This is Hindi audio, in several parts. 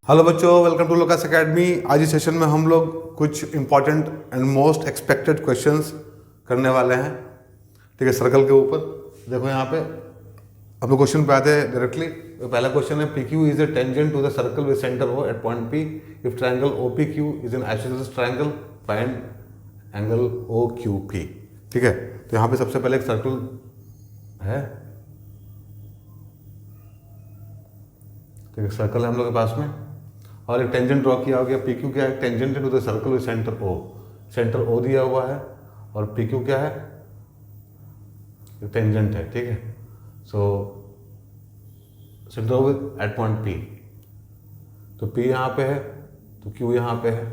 हेलो बच्चों, वेलकम टू लोकास एकेडमी। आज इस सेशन में हम लोग कुछ important and most expected questions करने वाले हैं। ठीक है, सर्कल के ऊपर देखो यहाँ पे हम लोग क्वेश्चन पे आते हैं डायरेक्टली। पहला क्वेश्चन है P Q is a tangent to the circle with centre O at point P if triangle O P Q is an isosceles triangle find angle O Q P. ठीक है, तो यहाँ पे सबसे पहले एक सर्कल है, ठीक है, सर्कल है हम लोग के पास में और एक टेंजेंट ड्रॉ किया हो गया। पी क्यू क्या है? Tangent to the circle with centre O. Centre O दिया हुआ है और पी क्यू क्या है? टेंजेंट है। ठीक है, so centre O with at point P, तो पी यहाँ पे है तो क्यू यहाँ पे है,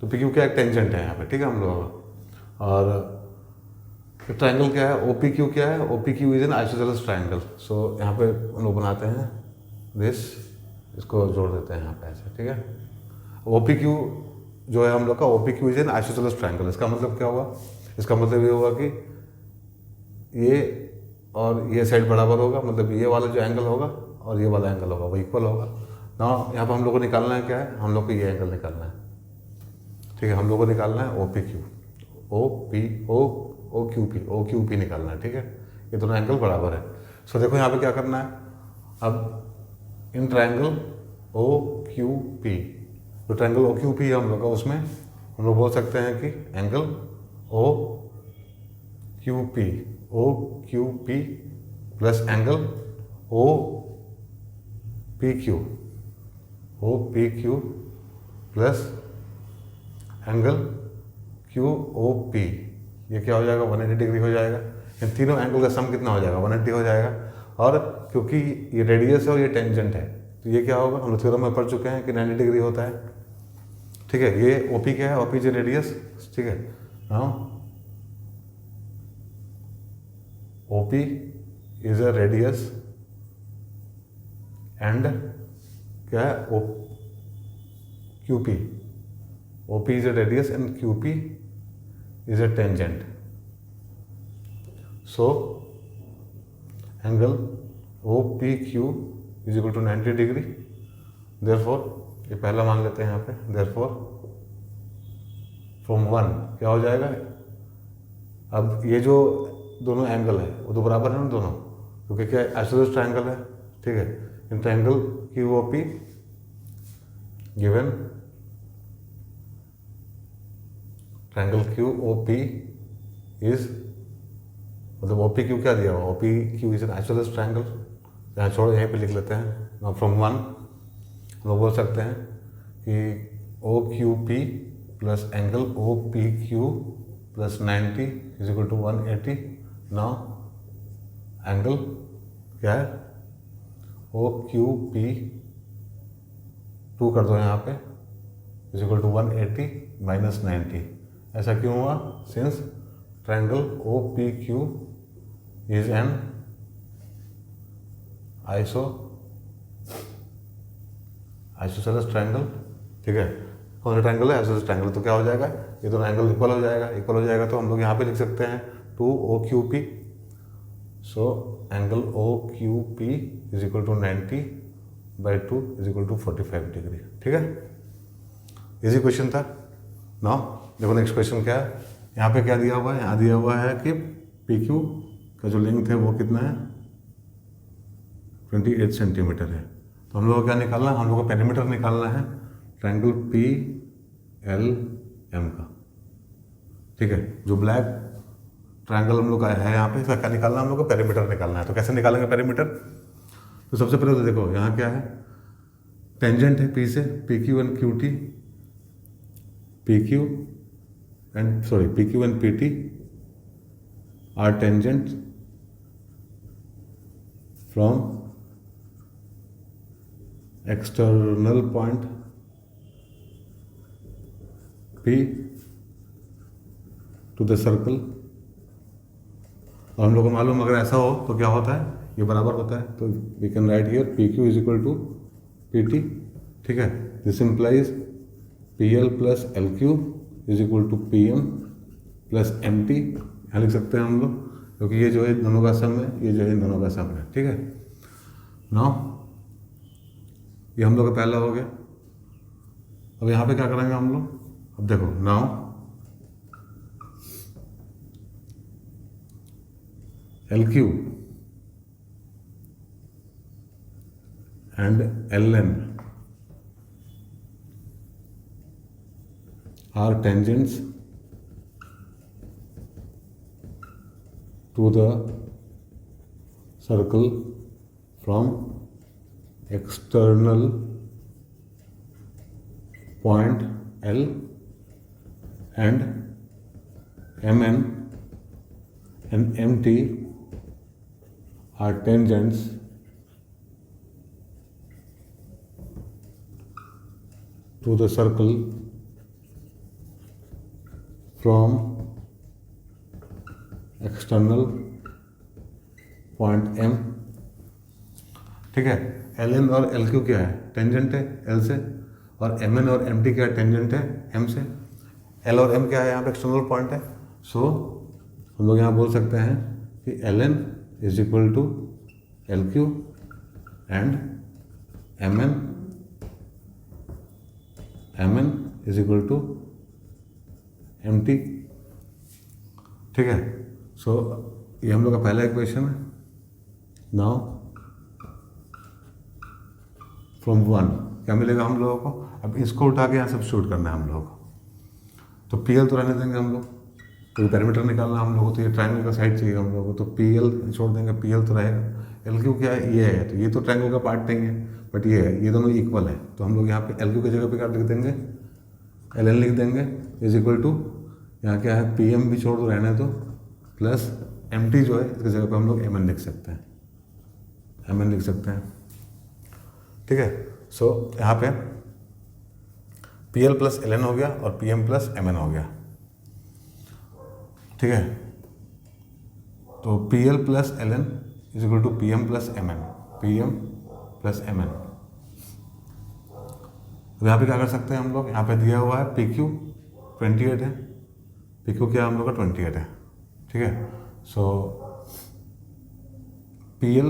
तो पी क्यू क्या है? टेंजेंट है यहाँ पे। ठीक है, हम लोग और ट्राइंगल क्या है? ओ पी क्यू क्या है? O P Q is an isosceles triangle. So यहाँ पे हम लोग बनाते हैं दिस, इसको जोड़ देते हैं यहाँ पे ऐसे। ठीक है, ओ पी क्यू जो है हम लोग का, O P Q is an isosceles triangle. इसका मतलब क्या हुआ? इसका मतलब ये होगा कि ये और ये साइड बराबर होगा, मतलब ये वाला जो एंगल होगा और ये वाला एंगल होगा वो इक्वल होगा ना। यहाँ पर हम लोग को निकालना है क्या है? हम लोग को ये एंगल निकालना है। ठीक है, हम लोग को निकालना है O P Q, O Q P निकालना है। ठीक है, ये दोनों एंगल बराबर है। सो देखो यहाँ पे क्या करना है, अब in triangle O Q P, जो ट्रायंगल ओ क्यू पी है हम लोग का, उसमें हम लोग बोल सकते हैं कि angle O Q P plus angle O P Q plus angle Q O P, ये क्या हो जाएगा? 180 डिग्री हो जाएगा। इन तीनों एंगल का सम कितना हो जाएगा? 180 हो जाएगा। और क्योंकि ये रेडियस है और ये टेंजेंट है, तो ये क्या होगा? हम लोग थ्योरम में पढ़ चुके हैं कि 90 डिग्री होता है। ठीक है, ये ओपी क्या है? OP is radius. ठीक है, हाँ, OP is a radius and क्या है? O QP, OP is a radius and QP is a tangent. So angle O P Q is equal to 90 degree. Therefore ये पहला मान लेते हैं यहाँ पे, देयरफॉर फ्रॉम 1 क्या हो जाएगा? अब ये जो दोनों एंगल है वो तो बराबर है ना दोनों, क्योंकि क्या आइसोसेलेस ट्रायंगल है। ठीक है, in triangle Q O P given triangle Q O P is, मतलब ओ पी क्यू क्या दिया हुआ? O P Q is an isosceles triangle. यहाँ छोड़ो, यहीं पे लिख लेते हैं। नाउ फ्रॉम 1 हम लोग बोल सकते हैं कि O Q P plus angle O P Q plus 90 is equal to 180। Now angle क्या है? ओ क्यू पी 2 कर दो यहाँ पे, इज इक्वल टू 180 माइनस 90। ऐसा क्यों हुआ? Since triangle O P Q is an isosceles triangle. ठीक है, कौन सा ट्रायंगल है? Isosceles triangle. तो क्या हो जाएगा? ये दोनों एंगल इक्वल हो जाएगा। इक्वल हो जाएगा तो हम लोग यहाँ पे लिख सकते हैं 2 O Q P. So angle O Q P is equal to 90/2 is equal to 45 degree. ठीक है, इजी क्वेश्चन था ना। देखो नेक्स्ट क्वेश्चन क्या है, यहाँ पे क्या दिया हुआ है? यहाँ दिया हुआ है कि पी क्यू का जो लेंथ है वो कितना है? 28 सेंटीमीटर है। तो हम लोग को क्या निकालना है? हम लोग को पेरीमीटर निकालना है ट्रायंगल पी एल एम का। ठीक है, जो ब्लैक ट्रायंगल हम लोग का है यहाँ पे, इसका क्या निकालना है? हम लोग को पेरीमीटर निकालना है। तो कैसे निकालेंगे पेरीमीटर? तो सबसे पहले तो देखो यहाँ क्या है, टेंजेंट है पी से, P Q and Q T, P Q and P T are tangent from external point P to the circle. और हम लोग को मालूम, अगर ऐसा हो तो क्या होता है? ये बराबर होता है। तो we can write here P Q is equal to P T. ठीक है, this implies P L plus L Q is equal to P M plus M T. यहाँ लिख सकते हैं हम लोग, क्योंकि ये जो है दोनों का सम है, ये जो है दोनों का सम है। ठीक है, नाउ ये हम लोग का पहला हो गया। अब यहाँ पे क्या करेंगे हम लोग, अब देखो now LQ and LN are tangents to the circle from external point L, and MN and MT are tangents to the circle from external point M। ठीक है, LN और LQ क्या है, टेंजेंट है L से, और MN और MT क्या है, टेंजेंट है M से। L और M क्या है, यहाँ पे एक्सटर्नल पॉइंट है। सो हम लोग यहाँ बोल सकते हैं कि LN is equal to LQ and MN is equal to MT। ठीक है, सो ये हम लोग का पहला इक्वेशन है। नाउ फ्रॉम 1 क्या मिलेगा हम लोगों को, अब इसको उठा के यहाँ सब्स्टिट्यूट करना है हम लोगों को। तो PL तो रहने देंगे हम लोग, तो पैरामीटर निकालना हम लोगों को, तो ये ट्रायंगल का साइड चाहिए हम लोगों को, तो PL छोड़ देंगे, PL तो रहेगा। LQ क्या है, ये है, तो ये तो ट्रायंगल का पार्ट नहीं है, बट ये है, ये दोनों इक्वल है, तो हम लोग यहाँ पे LQ की जगह पे क्या लिख देंगे, LN लिख देंगे इज इक्वल टू, यहाँ क्या है, PM भी छोड़ दो रहने दो, प्लस MT जो है इसकी जगह पे हम लोग MN लिख सकते हैं, MN लिख सकते हैं। ठीक है, सो यहाँ पे PL प्लस LN हो गया और PM प्लस MN हो गया। ठीक है, तो PL plus LN is equal to PM plus MN, PM plus MN। तो यहाँ पे क्या कर सकते हैं हम लोग, यहाँ पे दिया हुआ है PQ 28 है, PQ क्या हम लोग का 28 है। ठीक है, सो PL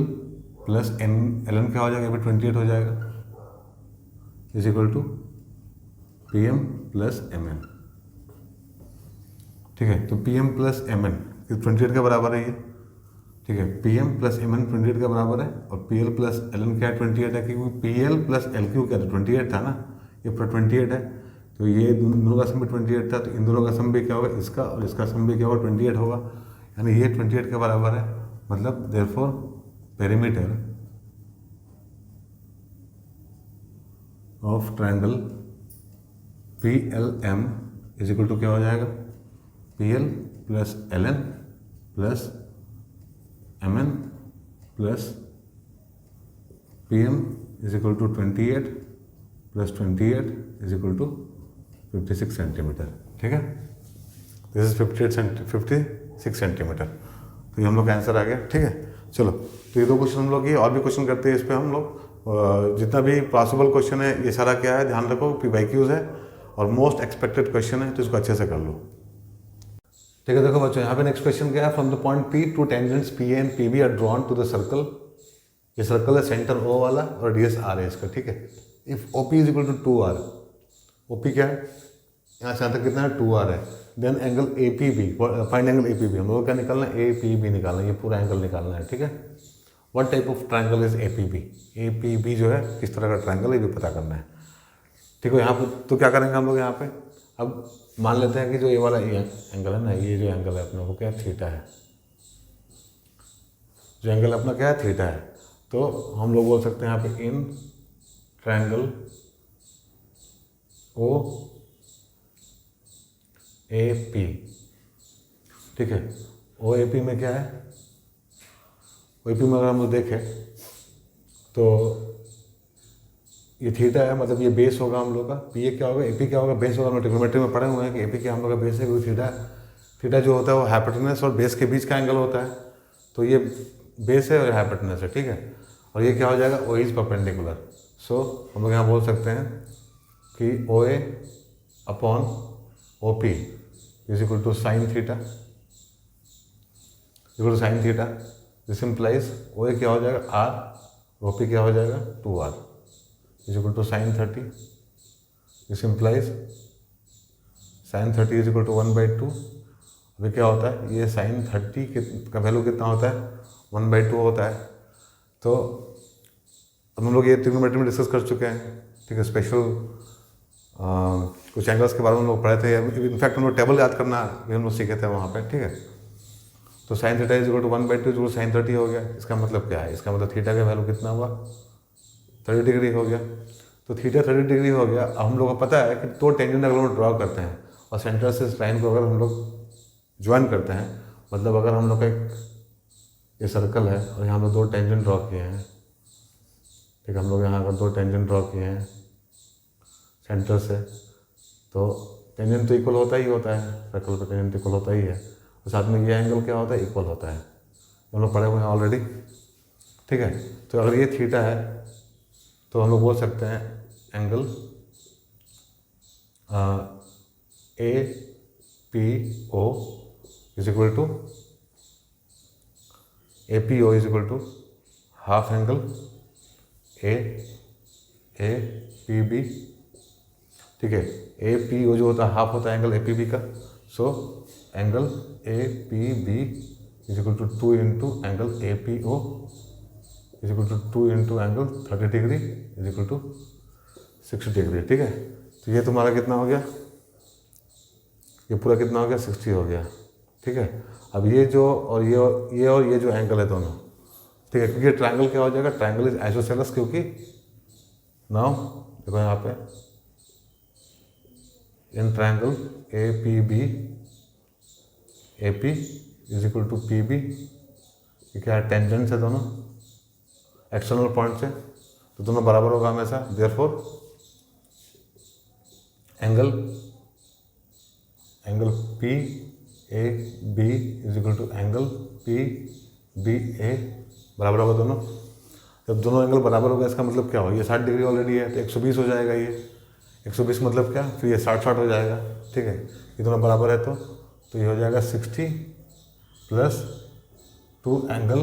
प्लस LN क्या हो जाएगा, 28 हो जाएगा, is equal to PM plus MN। ठीक है, तो PM प्लस MN 28 के बराबर है ये। ठीक है, PM प्लस MN 28 के बराबर है, और PL प्लस LN क्या है, 28 है, क्योंकि PL प्लस LQ क्या था, 28 था ना, ये पूरा 28 है, तो ये दोनों का सम भी 28 था, तो इन दोनों का सम भी क्या होगा, इसका और इसका सम भी क्या होगा, 28 होगा, यानी ये 28 के बराबर है। मतलब therefore perimeter of triangle PLM is equal to क्या हो जाएगा, PL plus LN plus MN plus PM is equal to 28 plus 28 is equal to 56 centimetre. ठीक है, दिस इज 56 सेंटीमीटर। तो ये हम लोग का आंसर आ गया। ठीक है, चलो, तो ये दो क्वेश्चन हम लोग, ये और भी क्वेश्चन करते हैं इस पर हम लोग, जितना भी पॉसिबल क्वेश्चन है ये सारा क्या है, ध्यान रखो, PYQs है और मोस्ट एक्सपेक्टेड क्वेश्चन है, तो इसको अच्छे से कर लो। ठीक है, देखो बच्चों, यहाँ पे नेक्स्ट क्वेश्चन क्या है, from the point P two tangents PA and PB are drawn to the circle. ये सर्कल है, सेंटर O वाला और रेडियस R है इसका। ठीक है, if OP is equal to 2R, OP क्या है, यहाँ से यहाँ तक कितना है, 2R है, then angle APB, find angle APB, हम लोग क्या निकालना है, APB निकालना है, ये पूरा एंगल निकालना है। ठीक है, what type of triangle is APB, APB जो है किस तरह का ट्रायंगल है ये भी पता करना है। ठीक है, यहाँ पर तो क्या करेंगे हम लोग, यहाँ पे अब मान लेते हैं कि जो ये वाला एंगल है ना, ये जो एंगल है अपने को क्या है, थीटा है, जो एंगल अपना क्या है, थीटा है, तो हम लोग बोल सकते हैं यहाँ पे इन ट्रायंगल OAP। ठीक है, OAP में क्या है, OAP में अगर हम लोग देखें तो ये थीटा है, मतलब ये बेस होगा हम लोग का, PA क्या होगा, AP क्या होगा, बेस होगा। हम लोग ट्रिग्नोमेट्री में पढ़े हुए हैं कि AP क्या हम लोग का बेस है, क्योंकि थीटा जो होता है वो हाइपोटेनस और बेस के बीच का एंगल होता है, तो ये बेस है और हाइपोटेनस है। ठीक है, और ये क्या हो जाएगा, O इज परपेंडिकुलर। सो हम लोग यहाँ बोल सकते हैं कि OA upon OP is equal to sine theta, equal to sine theta. This implies OA क्या हो जाएगा, R, OP क्या हो जाएगा, 2R is equal to sine 30 this implies sine 30 is equal to 1/2। अभी क्या होता है, ये साइन 30 का वैल्यू कितना होता है, 1/2 होता है। तो अब हम लोग ये ट्रिग्नोमेट्री में डिस्कस कर चुके हैं, ठीक है। स्पेशल कुछ एंगल्स के बारे में हम लोग पढ़े थे, इनफैक्ट हम लोग टेबल याद करना भी हम लोग सीखे थे वहाँ पे, ठीक है। तो sine theta is equal to 1/2 sine 30 हो गया। इसका मतलब क्या है, इसका मतलब थीटा का वैल्यू कितना हुआ, 30 डिग्री हो गया। तो थीटा 30 डिग्री हो गया। अब हम लोग को पता है कि दो टेंजेंट अगर हम लोग ड्रॉ करते हैं और सेंटर से इस लाइन को अगर हम लोग ज्वाइन करते हैं, मतलब अगर हम लोग का एक ये सर्कल है और यहाँ हम लोग दो टेंजेंट ड्रॉ किए हैं, ठीक है। हम लोग यहाँ अगर दो टेंजेंट ड्रॉ किए हैं सेंटर से, तो टेंजेंट तो इक्वल होता ही होता है, सर्कल पर टेंजेंट इक्वल होता ही है। और साथ में ये एंगल क्या होता है, इक्वल होता है। हम लोग पढ़े हुए हैं ऑलरेडी, ठीक है। तो अगर ये थीटा है तो हम लोग बोल सकते हैं angle A P O is equal to A P O is equal to half angle A P B, ठीक है। ए पी ओ जो होता है हाफ होता है एंगल ए पी बी का। So angle A P B is equal to 2 into angle A P O is equal to 2 into angle 30 degree is equal to 60 degree, ठीक है। तो ये तुम्हारा कितना हो गया, ये पूरा कितना हो गया, 60 हो गया, ठीक है। अब ये जो और ये जो एंगल है दोनों, ठीक है, क्योंकि ट्रायंगल क्या हो जाएगा, ट्रायंगल इज आइसोसेलेस, क्योंकि नाउ देखो यहाँ पे in triangle A P B A P is equal to P B, ये क्या है, टेंजेंट है दोनों एक्सटर्नल पॉइंट से, तो दोनों बराबर होगा हमेशा। Therefore angle P A B is equal to angle P B A बराबर होगा दोनों। जब दोनों एंगल बराबर होगा इसका मतलब क्या होगा, ये 60 डिग्री ऑलरेडी है तो 120 हो जाएगा। ये 120 मतलब क्या, फिर ये 60 हो जाएगा, ठीक है। ये दोनों बराबर है तो ये हो जाएगा 60 प्लस 2 एंगल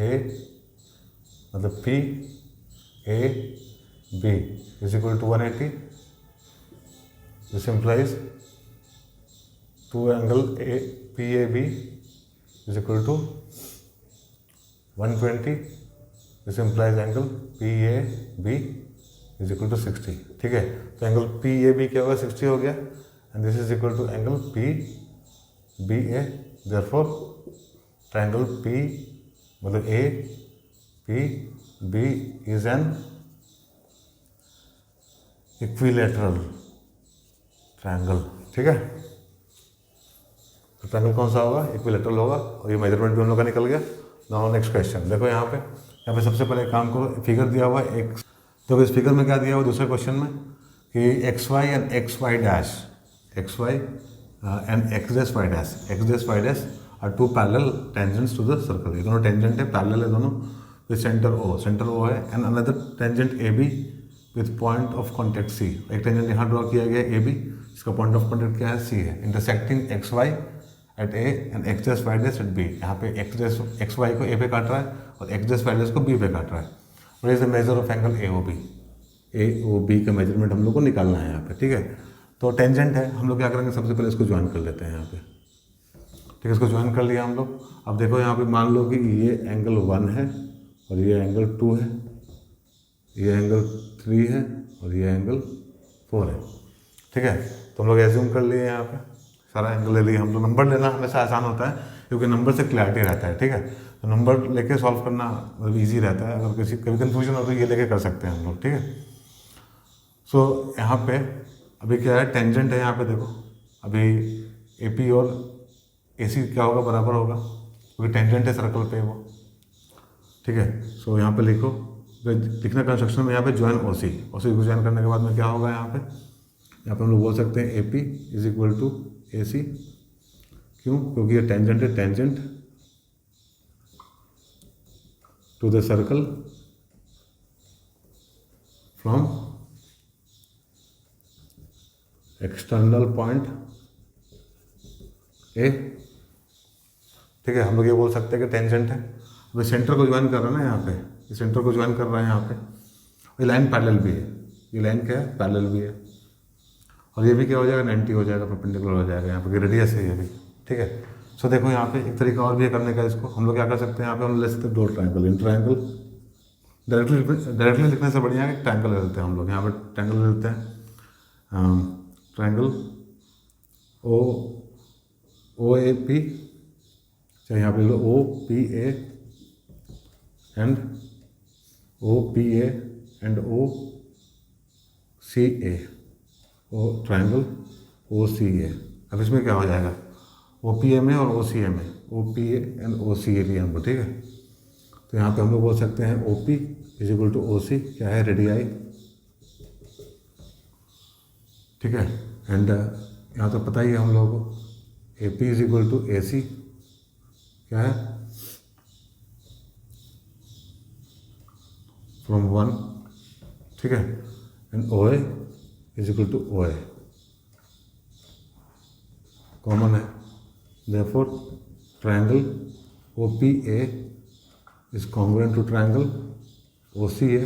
ए मतलब p A B is equal to 180। This implies 2 angle A p A B is equal to 120। This implies angle P A B is equal to 60, ठीक है। तो एंगल पी ए बी क्या होगा, 60 हो गया, and this is equal to angle P B A. Therefore triangle P मतलब A P B is an equilateral triangle, ठीक है। तो ट्रायंगल कौन सा होगा, इक्विलैटरल होगा। और ये मेजरमेंट भी हम लोग का निकल गया। नाउ नेक्स्ट क्वेश्चन देखो, यहाँ पे सबसे पहले एक काम करो, फिगर दिया हुआ है एक, तो इस फिगर में क्या दिया हुआ है दूसरे क्वेश्चन में कि X Y and X Y dash and X dash Y dash are two parallel tangents to the circle. ये दोनों टेंजेंट है, पैरेलल है दोनों, विद सेंटर ओ है, and another tangent A B with point of contact C. एक टेंजेंट यहाँ ड्रॉ किया गया ए बी, इसका पॉइंट ऑफ कॉन्टेक्ट क्या है, सी है। Intersecting X Y at A and X dash Y dash at B. यहाँ पे एक्स वाई को ए पे काट रहा है और एक्स डैश वाई डैश को बी पे काट रहा है। और is the measure of angle A O B का मेजरमेंट हम लोग को निकालना है यहाँ पे, ठीक है। तो टेंजेंट है, हम लोग क्या करेंगे, सबसे पहले इसको ज्वाइन कर लेते हैं यहाँ पे, ठीक है। इसको ज्वाइन कर लिया हम लोग। अब देखो यहाँ पे मान लो कि ये एंगल 1 है और ये एंगल 2 है, ये एंगल 3 है और ये एंगल 4 है, ठीक है। तो हम लोग एज्यूम कर लिए यहाँ पे सारा एंगल ले लिए हम लोग। नंबर लेना हमेशा आसान होता है क्योंकि नंबर से क्लैरिटी रहता है, ठीक है। तो नंबर लेके सॉल्व करना मतलब ईजी रहता है। अगर किसी कभी कन्फ्यूजन हो तो ये लेके कर सकते हैं हम लोग, ठीक है। सो यहाँ पे अभी क्या है, टेंजेंट है यहाँ पे देखो, अभी ए पी और ए सी क्या होगा, बराबर होगा, क्योंकि टेंजेंट है सर्कल पे वो, ठीक है। सो यहाँ पे लिखना कंस्ट्रक्शन में यहाँ पे ज्वाइन ओ सी को ज्वाइन करने के बाद में क्या होगा, यहाँ पे हम लोग बोल सकते हैं A P is equal to A C. क्यों, क्योंकि ये टेंजेंट है, tangent to the circle from external point A, ठीक है। हम लोग ये बोल सकते हैं कि टेंजेंट है। अभी सेंटर को ज्वाइन कर रहा है ना यहाँ पे, ये सेंटर को ज्वाइन कर रहा है यहाँ पे। ये लाइन पैरेलल भी है, ये लाइन क्या है, पैरेलल भी है। और ये भी क्या हो जाएगा 90 हो जाएगा, परपेंडिकुलर हो जाएगा, यहाँ पे रेडियस है ये भी, ठीक है। सो देखो यहाँ पे एक तरीका और भी है करने का इसको, हम लोग क्या कर सकते हैं, यहाँ पे हम ले सकते हैं 2 ट्रायंगल, इन ट्रायंगल डायरेक्टली लिखने से बढ़िया है ट्रायंगल ले लेते हैं हम लोग, यहाँ पे ट्रायंगल ले लेते हैं, ट्रायंगल ओ ए पी, चाहे यहाँ पे लो O P A and O P A and O C A, O triangle O C A. अब इसमें क्या हो जाएगा, ओ पी ए में और ओ सी ए में, ओ P A and O C ए लिया हमको, ठीक है। तो यहाँ पे हम लोग बोल सकते हैं O P is equal to O C, क्या है रेडियाई, ठीक है। एंड यहाँ तो पता ही है हम लोगों को A P is equal to A C, क्या है फ्रॉम 1, ठीक है। And O A is equal to O A, common है, therefore triangle O P A is congruent to triangle O C A.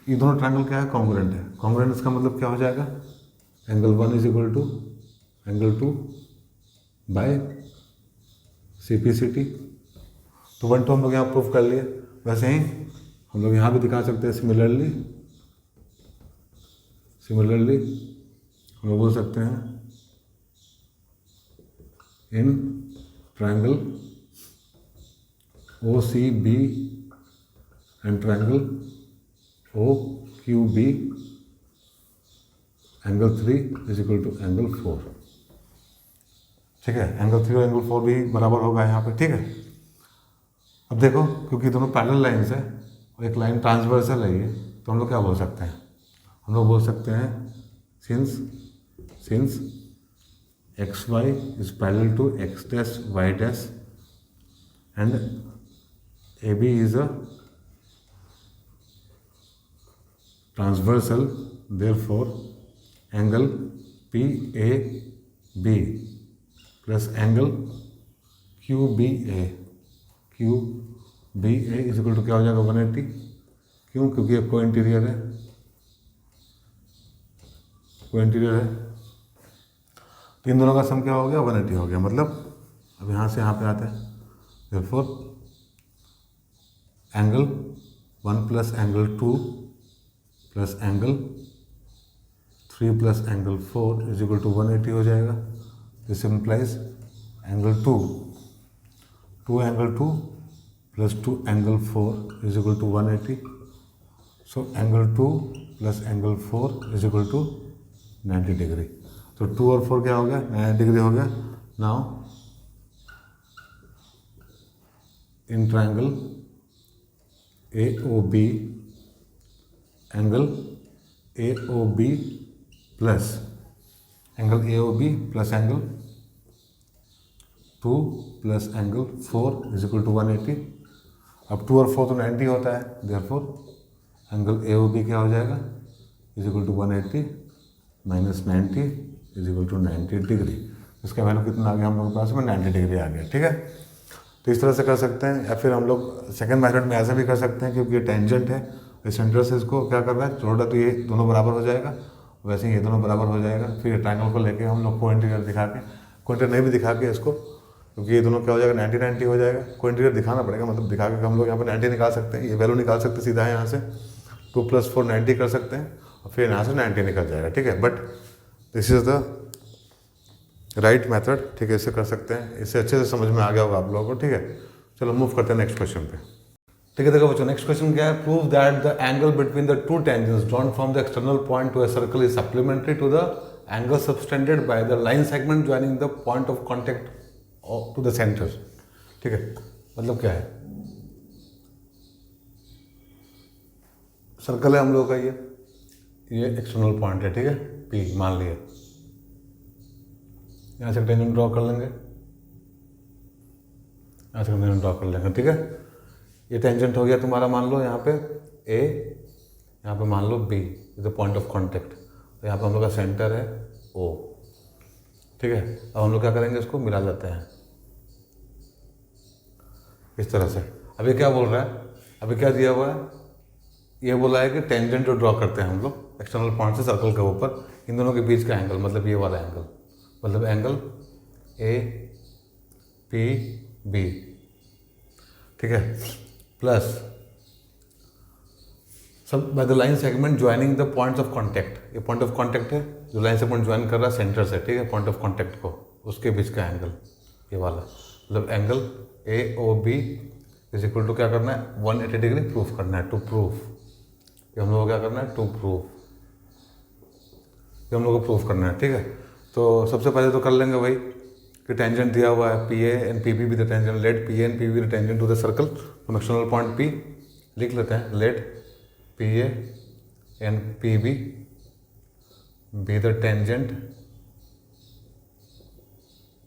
ये दोनों ट्रायंगल क्या है, कॉन्ग्रुएंट है। कॉन्ग्रुएंट इसका मतलब क्या हो जाएगा, angle 1 is equal to angle 2 by C P C T. तो 1 2 हम लोग यहाँ प्रूफ कर लिए, वैसे ही हम लोग यहाँ भी दिखा सकते हैं सिमिलरली हम लोग बोल सकते हैं in triangle O C B and triangle O Q B angle 3 is equal to angle 4, ठीक है। एंगल 3 और एंगल 4 भी बराबर होगा यहाँ पे, ठीक है। अब देखो क्योंकि दोनों पैरेलल लाइन्स है और एक लाइन ट्रांसवर्सल है ये, तो हम लोग क्या बोल सकते हैं, हम लोग बोल सकते हैं since X Y is parallel to X dash Y dash and A B is a transversal, therefore angle P A B plus angle Q B A is equal to क्या हो जाएगा 180, क्यों, क्योंकि ये को इंटीरियर है, तो इन दोनों का सम क्या हो गया 180 हो गया। मतलब अब यहाँ से यहाँ पे आते हैं, therefore angle 1 plus angle 2 plus angle 3 plus angle 4 is equal to 180 हो जाएगा। This implies angle 2 angle 2 plus 2 angle 4 is equal to 180। So angle 2 plus angle 4 is equal to 90 degree. तो 2 और 4 क्या हो गया 90 डिग्री हो गया। Now in triangle A O B angle A O B plus angle angle 2 plus angle 4 is equal to 180। अब 2 और 4 तो 90 होता है, therefore angle A O B क्या हो जाएगा is equal to 180 minus 90 is equal to 90 degree. इसका वैल्यू कितना आ गया हम लोग के पास में 90 डिग्री आ गया, ठीक है। तो इस तरह से कर सकते हैं, या फिर हम लोग सेकंड मेथड में ऐसे भी कर सकते हैं, क्योंकि ये टेंजेंट है, इस सेंटर से इसको क्या कर रहा है जोड़ रहा है, तो ये दोनों बराबर हो जाएगा, वैसे ही ये दोनों बराबर हो जाएगा। फिर ये ट्रायंगल को लेके हम लोग को इंटीरियर दिखा के, को इंटीरियर नहीं भी दिखा के इसको, क्योंकि ये दोनों क्या हो जाएगा 90 हो जाएगा। को इंटीरियर दिखाना पड़ेगा, मतलब दिखा के हम लोग यहाँ पर 90 निकाल सकते हैं, ये वैल्यू निकाल सकते हैं सीधा यहाँ से 2 + 4 90 कर सकते हैं, और फिर यहाँ से 90 निकल जाएगा, ठीक है। But this is the right method, ठीक है, इसे कर सकते हैं, इससे अच्छे से समझ में आ गया होगा आप लोगों को, ठीक है। चलो मूव करते हैं नेक्स्ट क्वेश्चन पे, ठीक है। देखो बच्चों नेक्स्ट क्वेश्चन क्या है, prove that the angle between the two tangents drawn from the external point to a circle is supplementary to the angle subtended by the line segment joining the point of contact to the centre, ठीक है। मतलब क्या है, सर्कल है हम लोग का, ये एक्सटर्नल पॉइंट है, ठीक है, पी मान लिया, यहाँ से टेंजेंट ड्रॉ कर लेंगे, यहाँ से टेंजेंट ड्रॉ कर लेंगे, ठीक है। ये टेंजेंट हो गया तुम्हारा, मान लो यहाँ पे ए, यहाँ पे मान लो B is the point of contact, तो यहाँ पे हम लोग का सेंटर है ओ, ठीक है। अब हम लोग क्या करेंगे, इसको मिला लेते हैं इस तरह से। अभी क्या बोल रहा है, अभी क्या दिया हुआ है, ये बोला है कि टेंजेंट जो ड्रॉ करते हैं हम लोग, एक्सटर्नल पॉइंट से सर्कल के ऊपर, इन दोनों के बीच का एंगल, मतलब ये वाला एंगल, मतलब एंगल ए पी बी, ठीक है, प्लस सब bye the line segment joining the points of contact, ये पॉइंट ऑफ कॉन्टैक्ट है जो लाइन सेगमेंट ज्वाइन कर रहा है सेंटर से, ठीक है, पॉइंट ऑफ कॉन्टैक्ट को, उसके बीच का एंगल ये वाला, मतलब angle A O B is equal to क्या करना है 180 डिग्री प्रूफ करना है, टू प्रूफ, ये हम लोग को क्या करना है, टू प्रूफ, ये हम लोग को प्रूफ करना है, ठीक है। तो सबसे पहले तो कर लेंगे भाई कि टेंजेंट दिया हुआ है P A and P B with the tangent, let P A and P B the tangent to the circle from external point P, लिख लेते हैं, let P A and P B B the tangent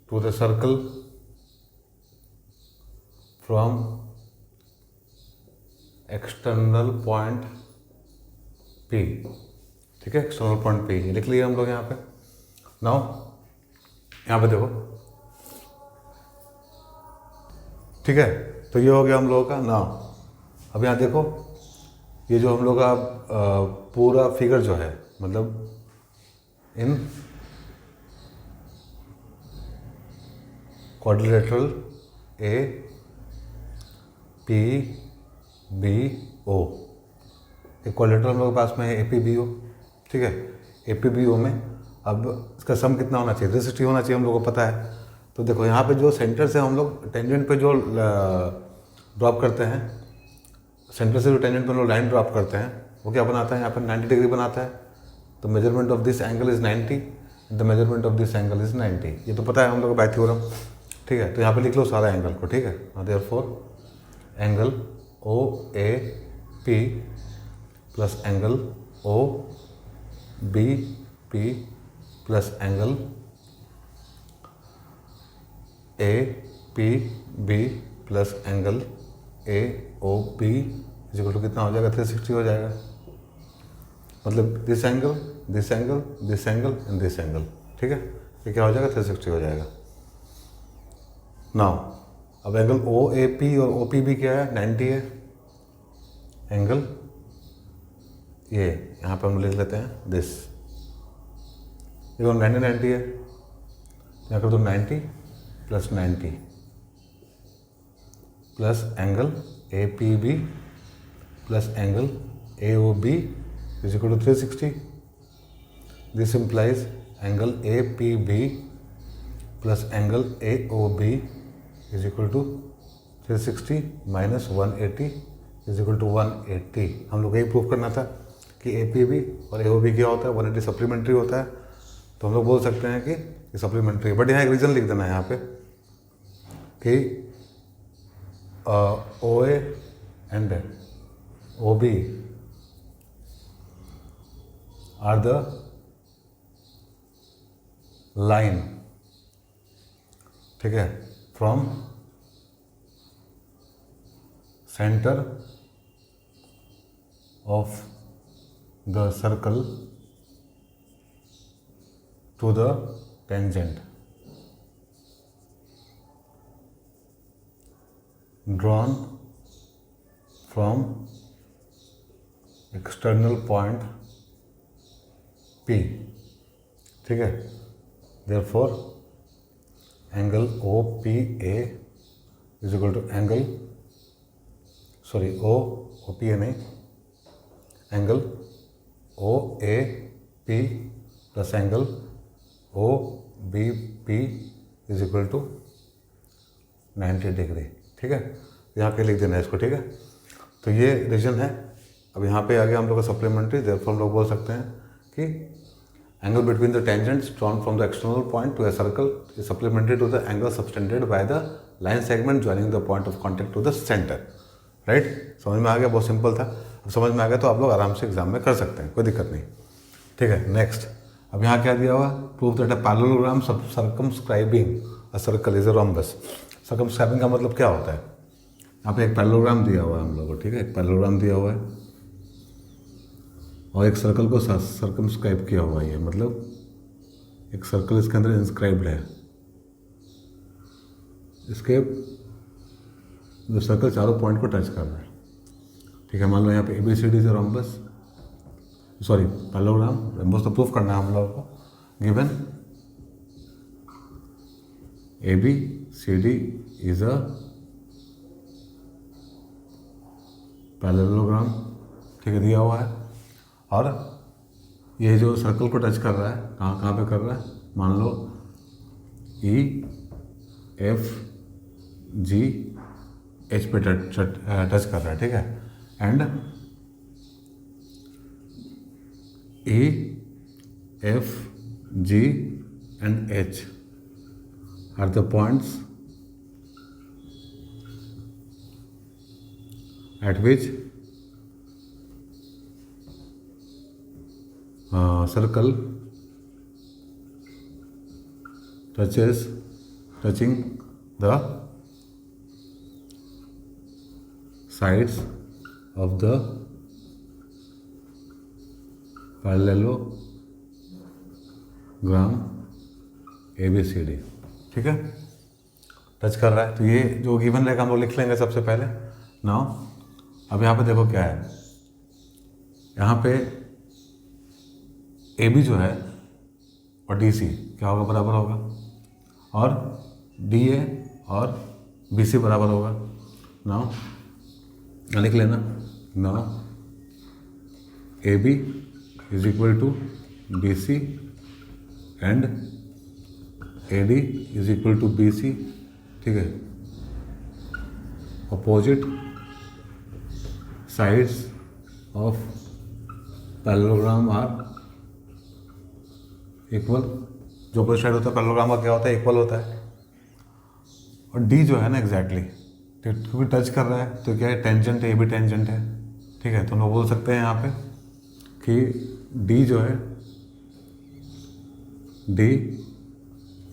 to the circle from external point P, ठीक है, एक्सटर्नल पॉइंट पी लिख लिया हम लोग यहाँ पे। नाउ यहाँ पे देखो, ठीक है, तो ये हो गया हम लोगों का नाउ। अब यहाँ देखो, ये जो हम लोग का पूरा फिगर जो है, मतलब in quadrilateral A P B O, एक क्वाड्रिलेटरल हम लोग के पास में है ए पी बी ओ, ठीक है, ए पी बी ओ में अब इसका सम कितना होना चाहिए, 360 होना चाहिए हम लोग को पता है। तो देखो यहाँ पे जो सेंटर से हम लोग टेंजेंट पे जो ड्रॉप करते हैं, सेंटर से जो टेंजेंट पे हम लोग लाइन ड्रॉप करते हैं, वो क्या बनाता है, यहाँ पर 90 डिग्री बनाता है। तो measurement of this angle is 90, the measurement of this angle is 90, ये तो पता है हम लोग को बाय थ्योरम, ठीक है। तो यहाँ पे लिख लो सारा एंगल को, ठीक है, therefore angle O A P plus angle O B P plus angle A P B plus angle A O B is equal to कितना हो जाएगा, 360 हो जाएगा। मतलब this angle this angle this angle and this angle, ठीक है, ये क्या हो जाएगा, 360 हो जाएगा। नाउ अब एंगल ओ ए पी और ओ पी बी क्या है, 90 है एंगल, ये यहाँ पे हम लिख लेते हैं दिस, देखो 90 है, यहाँ कर दो 90 plus 90 plus angle A P B plus angle A O B is equal to 360, this implies angle A P B plus angle A O B is equal to 360 minus 180 is equal to 180। हम लोग यही प्रूव करना था कि ए पी बी और ए ओ बी क्या होता है, 180 सप्लीमेंट्री होता है। तो हम लोग बोल सकते हैं कि ये सप्लीमेंट्री है, बट यहाँ एक रीज़न लिख देना है यहाँ पे कि O A and O B are the line, ठीक है, from centre of the circle to the tangent drawn from external point P, ठीक है, therefore angle OPA is equal to angle, sorry, OPA नहीं, angle OAP plus angle O B P is equal to 90 degree, ठीक है, यहाँ पे लिख देना है इसको, ठीक है। तो ये रीजन है। अब यहाँ पे आ गया हम लोग का सप्लीमेंट्री, देयरफॉर हम लोग बोल सकते हैं कि angle between the tangents drawn from the external point to a circle is supplementary to the angle subtended by the line segment joining the point of contact to the centre, right. समझ में आ गया, बहुत सिंपल था। अब समझ में आ गया तो आप लोग आराम से एग्जाम में कर सकते हैं, कोई दिक्कत नहीं, ठीक है। नेक्स्ट, अब यहाँ क्या दिया हुआ, prove that a parallelogram circumscribing a circle is a rhombus. Circumscribing का मतलब क्या होता है, यहाँ पे एक पैरेललोग्राम दिया हुआ है हम लोगों को, ठीक है, एक पैरेललोग्राम दिया हुआ है और एक सर्कल को सर्कमस्क्राइब किया हुआ है, मतलब एक सर्कल इसके अंदर इंस्क्राइब्ड है, इसके जो सर्कल चारों पॉइंट को टच कर रहा है, ठीक है। मान लो यहाँ पे ABCD is a rhombus, sorry parallelogram, बस तो प्रूफ करना है हम लोगों को। Given ABCD is a parallelogram, ठीक है, दिया हुआ है। और ये जो सर्कल को टच कर रहा है, कहाँ कहाँ पे कर रहा है, मान लो EFGH पे टच कर रहा है, ठीक है। And EFG and H are the points at which circle touching the sides of the parallelogram ABCD, ठीक है, टच कर रहा है। तो ये जो गिवन रहेगा हम लोग लिख लेंगे सबसे पहले। नाउ अब यहाँ पे देखो क्या है, यहाँ पे AB जो है और DC क्या होगा, बराबर होगा, और DA और BC बराबर होगा। नाउ लिख लेना, now AB is equal to BC and AD is equal to BC, ठीक है। Opposite sides of parallelogram are equal. जो अपोजिट साइड होता है पैरेललोग्राम का क्या होता है, इक्वल होता है। और D जो है ना एग्जैक्टली क्योंकि टच कर रहा है तो क्या है, टेंजेंट है, ये भी टेंजेंट है, ठीक है। तो हम लोग बोल सकते हैं यहाँ पे कि D जो है, D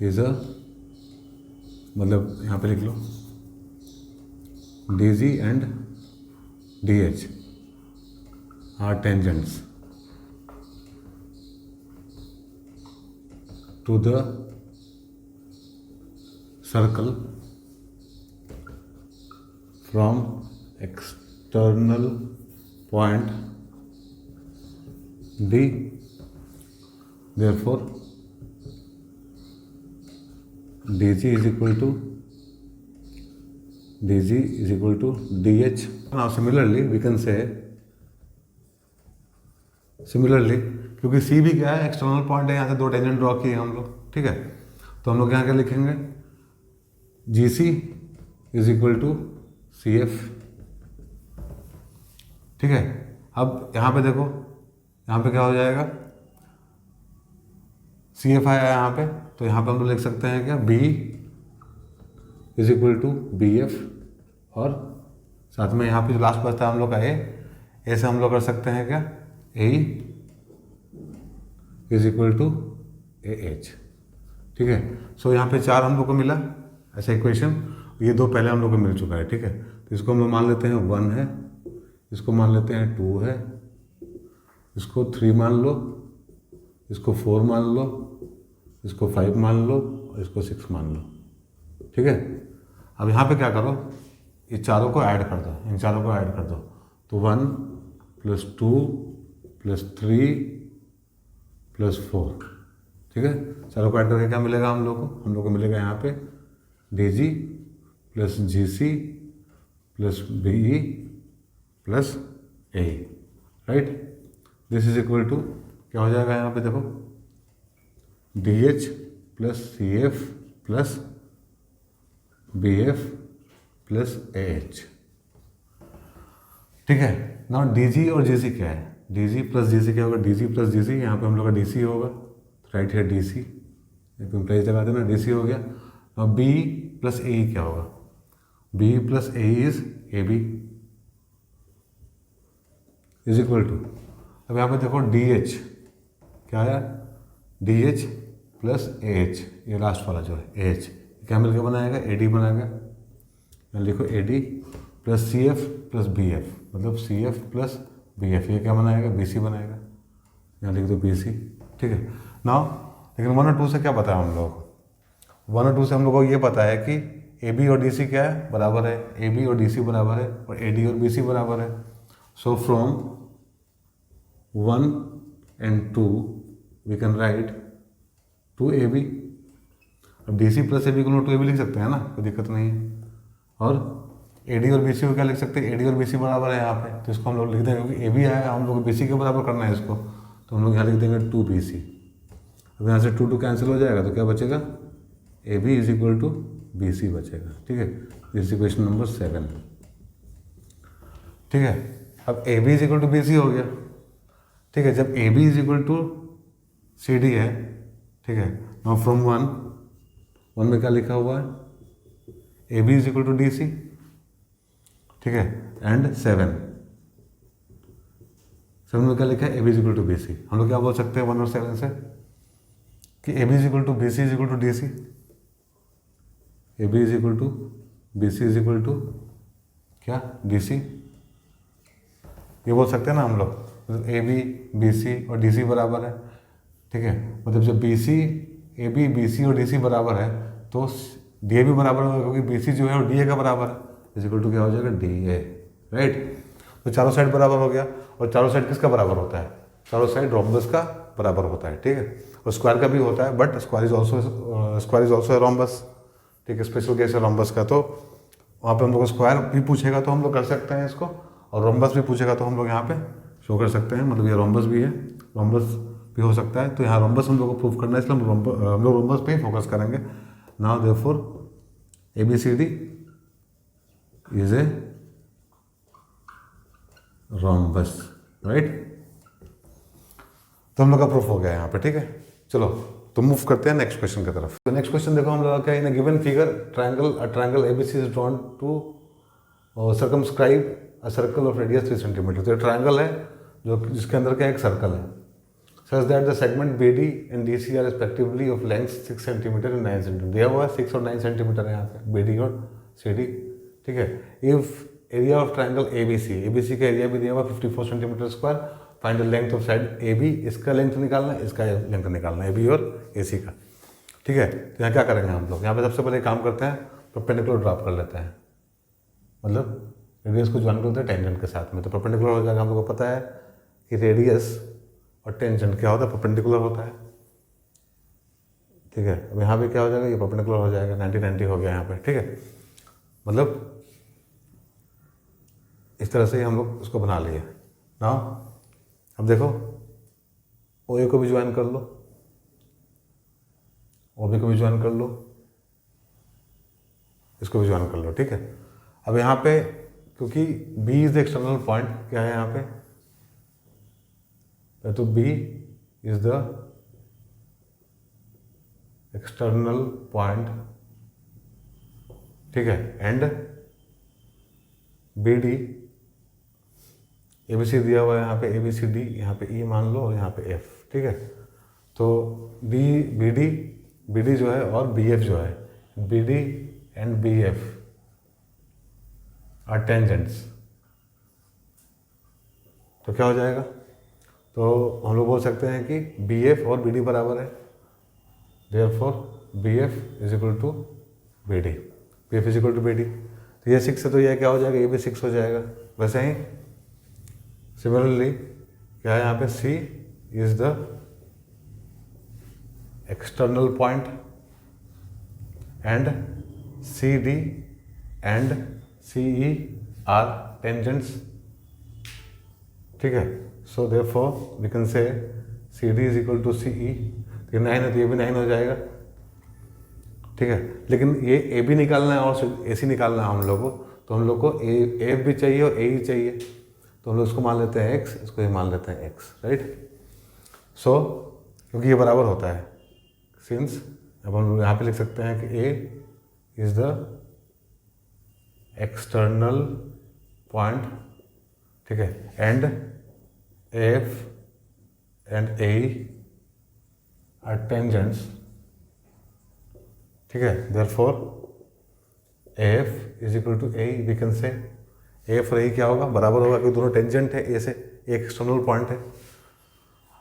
इज अ, मतलब यहाँ पे लिख लो DG and DH are tangents to the circle from external point D, therefore DG is equal to DH. Now similarly we can say, क्योंकि C भी क्या है, एक्सटर्नल पॉइंट है, यहाँ से दो टेंजेंट ड्रॉ किए हम लोग, ठीक है। तो हम लोग यहाँ क्या लिखेंगे, GC is equal to CF, ठीक है। अब यहाँ पे देखो, यहाँ पे क्या हो जाएगा, CF आया यहाँ पे, तो यहाँ पे हम लोग लिख सकते हैं क्या, B is equal to BF, और साथ में यहाँ पे जो लास्ट बचता है हम लोग का A, ऐसे हम लोग कर सकते हैं क्या, A is equal to AH, ठीक है। सो यहाँ पे 4 हम लोग को मिला ऐसा इक्वेशन, ये 2 पहले हम लोग को मिल चुका है, ठीक है। तो इसको हम लोग मान लेते हैं 1 है, इसको मान लेते हैं 2 है, इसको 3 मान लो, इसको 4 मान लो, इसको 5 मान लो, और इसको 6 मान लो, ठीक है। अब यहाँ पे क्या करो, ये चारों को ऐड कर दो, इन चारों को ऐड कर दो, तो 1 + 2 + 3 + 4, ठीक है। चारों को ऐड करके क्या मिलेगा हम लोग को, मिलेगा यहाँ पे DG + GC + BE + AE, right. This is equal to क्या हो जाएगा यहाँ पे देखो, DH + CF + BF + AH, ठीक है। नाउ DG और GC क्या है, DG + GC क्या होगा, DG + GC, यहाँ पे हम लोग का DC होगा, राइट है DC, प्लेस लगा देना, DC हो गया। अब B + AE क्या होगा, B + AE is AB is equal to, अब यहाँ पे देखो DH क्या है, DH + AH, ये लास्ट वाला जो है AH, क्या मिलकर बनाएगा, AD बनाएगा। यहाँ लिखो AD + CF + BF, मतलब CF + BF, ये क्या बनाएगा, BC बनाएगा। यहाँ लिख दो BC, ठीक है। नाउ लेकिन 1 और 2 से क्या पता है हम लोगों को, 1 और 2 से हम लोगों को ये पता है कि AB और DC क्या है, बराबर है, AB और DC बराबर है, और AD और BC बराबर है। So from 1 and 2 we can write 2AB। अब DC प्लस AB को 2AB लिख सकते हैं ना, कोई दिक्कत नहीं है। और AD और BC को क्या लिख सकते हैं, AD और BC बराबर है यहाँ पे, तो इसको हम लोग लिख देंगे क्योंकि AB आया, हम लोग BC के बराबर करना है इसको, तो हम लोग यहाँ लिख देंगे 2BC। अब यहाँ से 2 कैंसिल हो जाएगा तो क्या बचेगा, AB is equal to BC बचेगा। ठीक है, दिस इज क्वेश्चन नंबर 7। ठीक है, अब AB is equal to BC हो गया। ठीक है, जब AB is equal to CD है, ठीक है, नाउ फ्रॉम 1 में क्या लिखा हुआ है, AB is equal to DC। ठीक है, एंड 7 में क्या लिखा है, AB is equal to BC। हम लोग क्या बोल सकते हैं 1 और 7 से कि AB is equal to BC is equal to DC। AB is equal to BC is equal to क्या, DC। ये बोल सकते हैं ना हम लोग, मतलब AB BC और DC बराबर है। ठीक है, मतलब जब BC AB BC और DC बराबर है तो DA भी बराबर होगा, क्योंकि BC जो है वो DA का बराबर है, इज इक्वल टू क्या हो जाएगा, DA। राइट, तो चारों साइड बराबर हो गया। और चारों साइड किसका बराबर होता है, चारों साइड रोम्बस का बराबर होता है। ठीक है, और स्क्वायर का भी होता है, but square is also rhombus. ठीक है, स्पेशल केस है रोम्बस का, तो वहाँ पे हम लोग स्क्वायर भी पूछेगा तो हम लोग कर सकते हैं इसको, और रोम्बस भी पूछेगा तो हम लोग यहाँ पे शो कर सकते हैं, मतलब ये रोम्बस भी है, रोम्बस भी हो सकता है। तो यहाँ रोम्बस हम लोग को प्रूफ करना है, इसलिए हम लोग रोम्बस पे ही फोकस करेंगे। Now therefore ABCD is a rhombus. Right, तो हम लोग का प्रूफ हो गया यहाँ पे। ठीक है, चलो तो मूव करते हैं नेक्स्ट क्वेश्चन की तरफ। तो नेक्स्ट क्वेश्चन देखो हम लोग क्या, in given figure triangle ABC is drawn to circumscribe a circle of radius 3 centimetre. तो ये ट्रायंगल है जो जिसके अंदर क्या एक सर्कल है, such that the segment BD and DC are respectively of length 6 centimetre and 9 centimetre. दिया हुआ है 6 और 9 सेंटीमीटर है यहाँ पे BD और CD। ठीक है, if area of triangle ABC का एरिया भी दिया हुआ 54 centimetre square, find the length of side AB। इसका लेंथ निकालना है, इसका लेंथ निकालना है, AB और AC का। ठीक है, तो यहाँ क्या करेंगे हम लोग, यहाँ पे सबसे पहले काम करते हैं, परपेंडिकुलर ड्रॉप कर लेते हैं, मतलब रेडियस को ज्वाइन करते हैं टेंजेंट के साथ में। तो परपेंडिकुलर हो जाएगा, हम लोग को पता है कि रेडियस और टेंजेंट क्या होता है, परपेंडिकुलर होता है। ठीक है, अब यहाँ पे क्या हो जाएगा, ये परपेंडिकुलर हो जाएगा, 90-90 हो गया यहाँ पे। ठीक है, मतलब इस तरह से हम लोग इसको बना लिए ना। अब देखो OA को भी ज्वाइन कर लो, OB को भी ज्वाइन कर लो, इसको भी ज्वाइन कर लो। ठीक है, अब यहाँ पे क्योंकि B is the external point, क्या है यहाँ पे, तो B is the external point. ठीक है, एंड BD ABC दिया हुआ है यहाँ पे, ABCD, यहाँ पे E मान लो, और यहाँ पे F। ठीक है, तो BD जो है और BF जो है, BD and BF are tangents. तो क्या हो जाएगा, तो हम लोग बोल सकते हैं कि BF और BD बराबर है, therefore BF is equal to BD, BF is equal to BD। तो ये 6 है, तो यह क्या हो जाएगा, ये भी 6 हो जाएगा। वैसे ही सिमिलरली क्या है यहाँ पे, C is the external point and CD and CE are tangents. ठीक है, so therefore we can say CD is equal to CE। तो 9 है तो ये भी 9 हो जाएगा। ठीक है, लेकिन ये AB निकालना है और AC निकालना है हम लोग को, तो हम लोग को AF भी चाहिए और AE चाहिए, तो हम लोग इसको मान लेते हैं X, इसको ही मान लेते हैं X। राइट, सो क्योंकि ये बराबर होता है, सिंस अब हम यहाँ पे लिख सकते हैं कि A is the external point. ठीक है, and AF and AE are tangents. ठीक है, therefore AF is equal to AE, we can say AF और AE क्या होगा, बराबर होगा, क्योंकि दोनों टेंजेंट है A से, एक एक्सटर्नल पॉइंट है।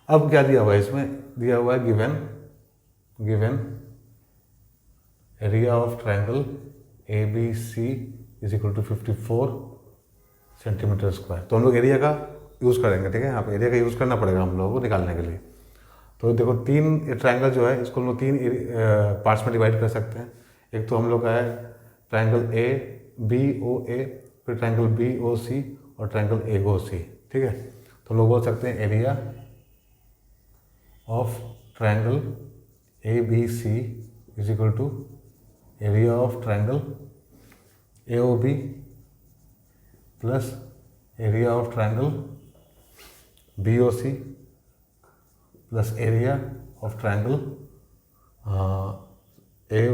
अब क्या दिया हुआ है इसमें, दिया हुआ है given area of triangle ABC is equal to 54 centimetre square. तो हम लोग एरिया का यूज़ करेंगे, ठीक है। यहाँ पे एरिया का यूज़ करना पड़ेगा हम लोगों को निकालने के लिए। तो देखो तीन ट्रायंगल जो है इसको हम लोग तीन पार्ट्स में डिवाइड कर सकते हैं। एक तो हम लोग का है ट्रायंगल ए बी ओ ए, फिर ट्रायंगल बी ओ सी और ट्रायंगल ए ओ सी, ठीक है। तो हम लोग बोल सकते हैं area of triangle A B C is equal to area of triangle A O B plus area of triangle B O C plus area of triangle A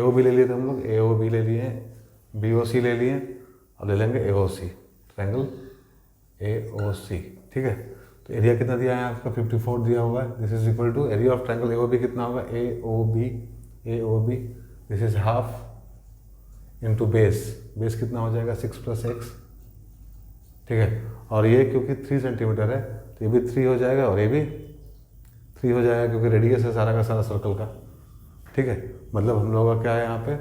O B ले लिए थे हम लोग, ए ओ बी ले लिए, बी ओ सी ले लिए और ले लेंगे ए ओ सी, ट्रायंगल ए ओ सी, ठीक है। तो एरिया कितना दिया है आपका 54 दिया हुआ है। This is equal to area of triangle A O B कितना होगा A O B this is half into base कितना हो जाएगा 6 + x, ठीक है। और ये क्योंकि 3 सेंटीमीटर है तो ये भी 3 हो जाएगा और ये भी 3 हो जाएगा क्योंकि रेडियस है सारा का सारा सर्कल का, ठीक है। मतलब हम लोगों का क्या है यहाँ पे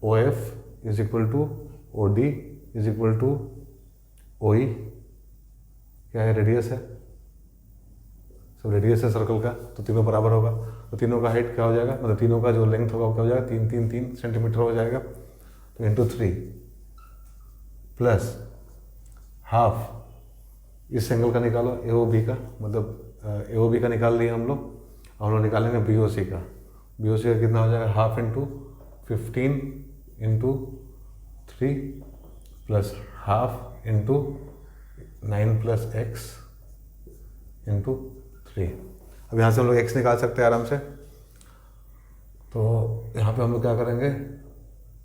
O F is equal to O D is equal to O E, क्या है रेडियस है, सब रेडियस है सर्कल का, तो तीनों बराबर होगा। तो तीनों का हाइट क्या हो जाएगा, मतलब तीनों का जो लेंथ होगा वो क्या हो जाएगा 3 सेंटीमीटर हो जाएगा। तो इंटू 3 प्लस हाफ इस एंगल का निकालो ए ओ बी का, मतलब ए ओ बी का निकाल लिए हम लोग निकालेंगे बी ओ सी का। बी ओ सी का कितना हो जाएगा half into 15 into 3 plus half into 9 + x into 3। अब यहाँ से हम लोग x निकाल सकते हैं आराम से। तो यहाँ पे हम लोग क्या करेंगे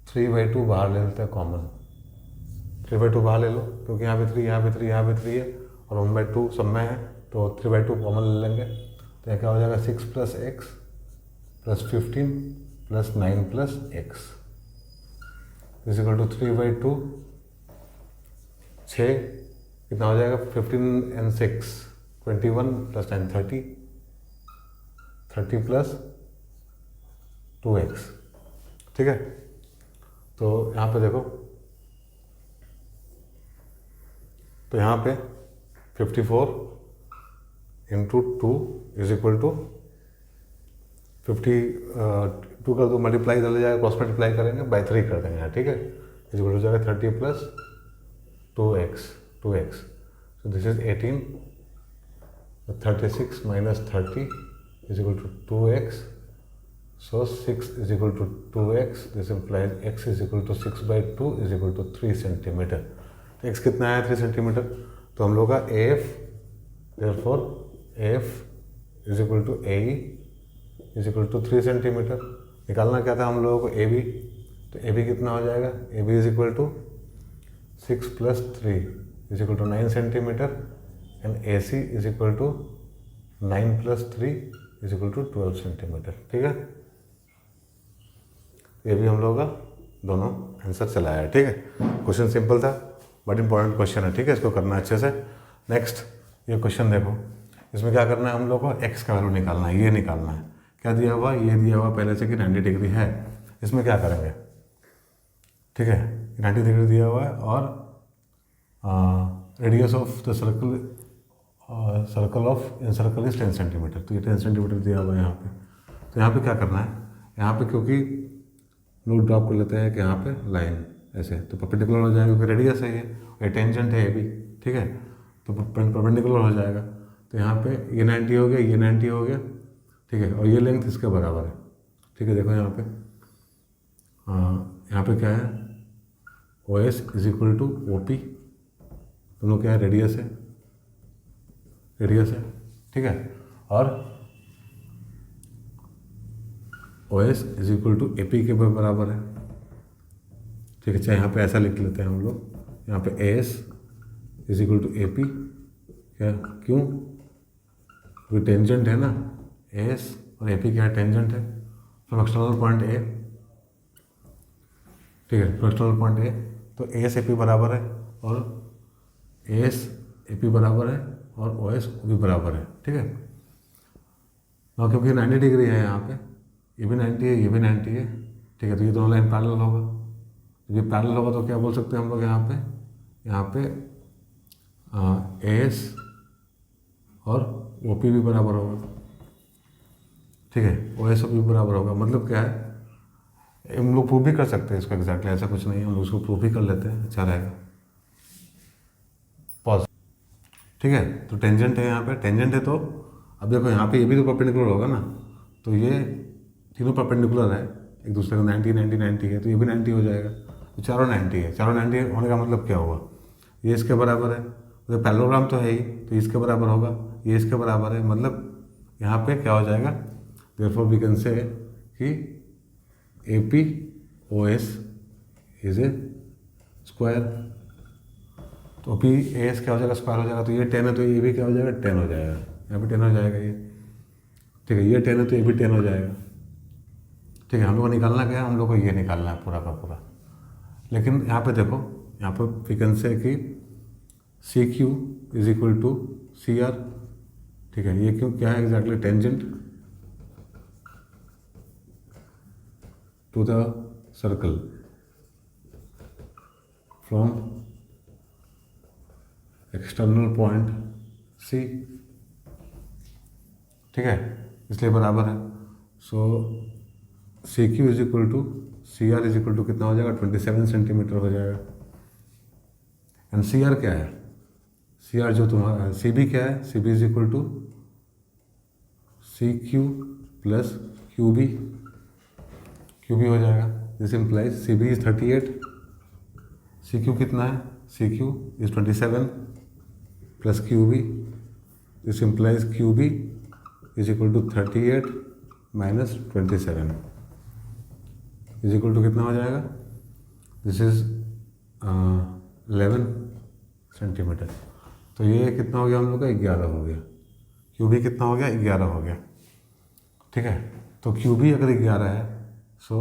3/2 बाहर ले लेते हैं कॉमन, 3/2 बाहर ले लो क्योंकि यहाँ पे 3 यहाँ पे 3 यहाँ पे 3 है और 1/2 सब में है, तो 3/2 कॉमन ले लेंगे। तो यहाँ क्या हो जाएगा 6 + x plus 15 plus 9 + x is equal to 3/2 6 कितना हो जाएगा 15 and 6 21 + 9 30 प्लस 2x, ठीक है। तो यहाँ पे देखो, तो यहाँ पे 54 इंटू 2 इज इक्वल टू 52 कर दो मल्टीप्लाई कर जाएगा, क्रॉस मल्टीप्लाई करेंगे बाई 3 कर देंगे, ठीक है। इज इक्वल हो जाएगा 30 प्लस 2x। So this is 18, 36 minus 30 is equal to 2x। So 6 is equal to 2x, this implies x is equal to 6/2 is equal to 3 centimetre. तो x कितना है 3 सेंटीमीटर। तो हम लोग का AF, therefore AF is equal to AE is equal to 3 centimetre. निकालना क्या था हम लोगों को AB, तो AB कितना हो जाएगा AB is equal to 6 + 3 is equal to 9 centimetre and AC is equal to 9 + 3 is equal to 12 centimetre, ठीक है। ये भी हम लोगों का दोनों आंसर चला है, ठीक है। क्वेश्चन सिंपल था बट इंपॉर्टेंट क्वेश्चन है, ठीक है। इसको करना अच्छे से। नेक्स्ट ये क्वेश्चन देखो, इसमें क्या करना है हम लोग को x का वैल्यू निकालना है, ये निकालना है। क्या दिया हुआ, ये दिया हुआ पहले से कि 90 डिग्री है। इसमें क्या करेंगे, ठीक है, 90 डिग्री दिया हुआ है और radius of the circle of in circle is 10 centimetre. तो ये 10 सेंटीमीटर दिया हुआ है यहाँ पे। तो यहाँ पे क्या करना है, यहाँ पे क्योंकि लोग ड्रॉप कर लेते हैं कि यहाँ पे लाइन ऐसे, तो परपेंडिकुलर हो जाएगा क्योंकि रेडियस है ये टेंजेंट है ये भी, ठीक है। तो परपेंडिकुलर हो जाएगा। तो यहाँ पे ये 90 हो गया, ये 90 हो गया, ठीक है। और ये लेंथ इसके बराबर है, ठीक है। देखो यहाँ पे क्या है OS is equal to OP, दोनों क्या है रेडियस है, ठीक है। और OS is equal to AP के बराबर है, ठीक है। चाहे यहाँ पे ऐसा लिख लेते हैं हम लोग, यहाँ पे AS is equal to AP, क्या क्यों, क्योंकि टेंजेंट है ना AS और AP क्या है टेंजेंट है फ्रॉम एक्सटर्नल पॉइंट A, ठीक है, फ्रॉम एक्सटर्नल पॉइंट A। तो AS AP बराबर है और AS AP बराबर है और OS भी बराबर है, ठीक है। और क्योंकि 90 डिग्री है यहाँ पे, ये भी 90 है ये भी 90 है, ठीक है। तो ये दोनों लाइन पैरेलल होगा, तो ये पैरेलल होगा तो क्या बोल सकते हैं हम लोग यहाँ पे AS और OP भी बराबर होगा, ठीक है, OS OP भी बराबर होगा। मतलब क्या है, हम लोग प्रूव भी कर सकते हैं इसको एग्जैक्टली, ऐसा कुछ नहीं है, हम लोग उसको प्रूव भी कर लेते हैं, अच्छा रहेगा। पॉज, ठीक है। तो टेंजेंट है, यहाँ पे टेंजेंट है, तो अब देखो यहाँ पे ये भी तो परपेंडिकुलर होगा ना, तो ये तीनों परपेंडिकुलर है एक दूसरे को, 90 90 90 है, तो ये भी 90 हो जाएगा, तो चारों 90 है। चारों 90 होने का मतलब क्या हुआ, ये इसके बराबर है, तो पैरेललोग्राम तो है ही, तो इसके बराबर होगा, ये इसके बराबर है, मतलब यहाँ पे क्या हो जाएगा, देयरफॉर वी कैन से कि APOS इज ए स्क्वायर। तो AS क्या हो जाएगा, स्क्वायर हो जाएगा, तो ये 10 है, तो ये भी क्या हो जाएगा, 10 हो जाएगा, यहाँ पे 10 हो जाएगा ये, ठीक है। ये 10 है तो ये भी 10 हो जाएगा, ठीक है। हम लोग को निकालना क्या है, हम लोग को ये निकालना है पूरा का पूरा। लेकिन यहाँ पे देखो, यहाँ पे वी कैन से कि CQ is equal to CR, ठीक है। ये क्यों, क्या है exactly, tangent to the circle from external point C, ठीक है, इसलिए बराबर है। So CQ is equal to CR is equal to कितना हो जाएगा, 27 सेंटीमीटर हो जाएगा। एंड CR क्या है, CR जो तुम्हारा CB क्या है, CB is equal to CQ plus QB हो जाएगा। This implies CB is 38, CQ कितना है, CQ is 27 plus QB, this implies QB is equal to 38 minus 27 is equal to कितना हो जाएगा, दिस इज 11 सेंटीमीटर। तो ये कितना हो गया हम लोग का, 11 हो गया। QB कितना हो गया, 11 हो गया, ठीक है। तो QB अगर 11 है, सो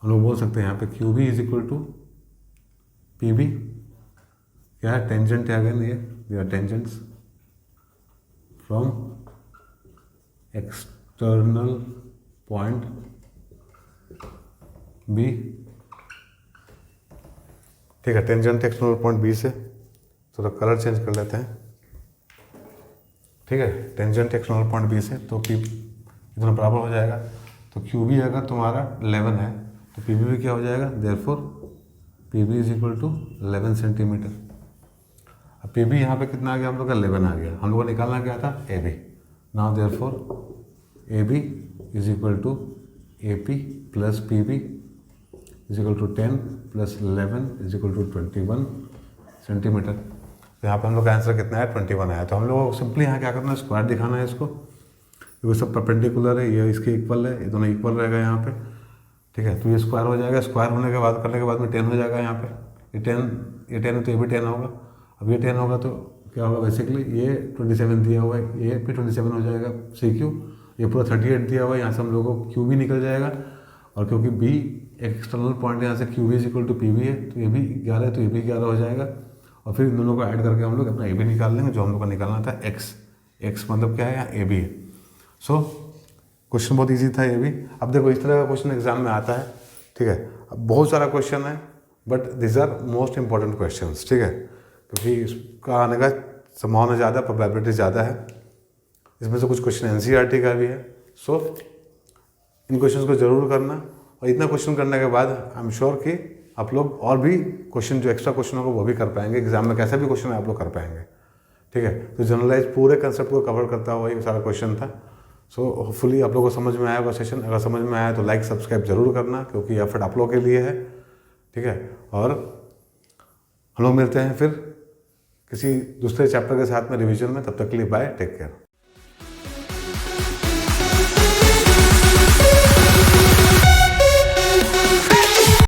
हम लोग बोल सकते हैं यहाँ पे QB is equal to PB, क्या है, टेंजेंट है अगेन, ये they are tangents from external point B, ठीक है। टेंजेंट एक्सटर्नल पॉइंट B से, थोड़ा कलर चेंज कर लेते हैं, ठीक है। टेंजेंट एक्सटर्नल पॉइंट B से, तो P इतना बराबर हो जाएगा। तो QB अगर तुम्हारा 11 है, तो PB भी क्या हो जाएगा, therefore PB is equal to 11 centimetre. अब PB यहाँ पे कितना आ गया हम लोग का, 11 आ गया। हम लोग को निकालना क्या था, AB। Now therefore AB is equal to AP plus PB is equal to 10 plus 11 is equal to 21 centimetre. तो यहाँ पे हम लोग का आंसर कितना है, 21 आया। तो हम लोग को सिंपली यहाँ क्या करना है, स्क्वायर दिखाना है इसको, क्योंकि सब परपेंडिकुलर है, ये इसके इक्वल है, ये दोनों इक्वल रहेगा यहाँ पे, ठीक है। तो ये स्क्वायर हो जाएगा, स्क्वायर होने के बाद करने के बाद में 10 हो जाएगा यहाँ पे, ये 10 है तो ये भी 10 होगा। अब ये 10 होगा तो क्या होगा, बेसिकली ये 27 दिया हुआ है, ये भी 27 हो जाएगा CQ, ये पूरा 38 दिया हुआ है, यहाँ से हम लोगों को QB निकल जाएगा। और क्योंकि B एक्सटर्नल पॉइंट यहाँ से QB is equal to PB है, तो ये भी 11 है, तो ये भी 11 हो जाएगा। और फिर इन दोनों को ऐड करके हम लोग अपना AB निकाल लेंगे, जो हम लोग को निकालना था X मतलब क्या है, यहाँ AB है। सो क्वेश्चन बहुत इजी था ये भी। अब देखो इस तरह का क्वेश्चन एग्जाम में आता है, ठीक है। अब बहुत सारा क्वेश्चन है, but this are most important questions, ठीक है, क्योंकि इसका आने का संभावना ज़्यादा, प्रोबेबिलिटी ज़्यादा है। इसमें से कुछ क्वेश्चन NCERT का भी है। सो इन क्वेश्चन को जरूर करना, और इतना क्वेश्चन करने के बाद आई एम श्योर कि आप लोग और भी क्वेश्चन जो एक्स्ट्रा क्वेश्चन होगा वो भी कर पाएंगे। एग्जाम में कैसा भी क्वेश्चन है आप लोग कर पाएंगे, ठीक है। तो जनरलाइज पूरे कंसेप्ट को कवर करता हुआ ये सारा क्वेश्चन था। सो होपफुली आप लोगों को समझ में आया होगा सेशन। अगर समझ में आया तो लाइक सब्सक्राइब जरूर करना, क्योंकि एफर्ट आप लोगों के लिए है, ठीक है। और हम लोग मिलते हैं फिर किसी दूसरे चैप्टर के साथ में रिवीजन में, तब तक के लिए बाय, टेक केयर।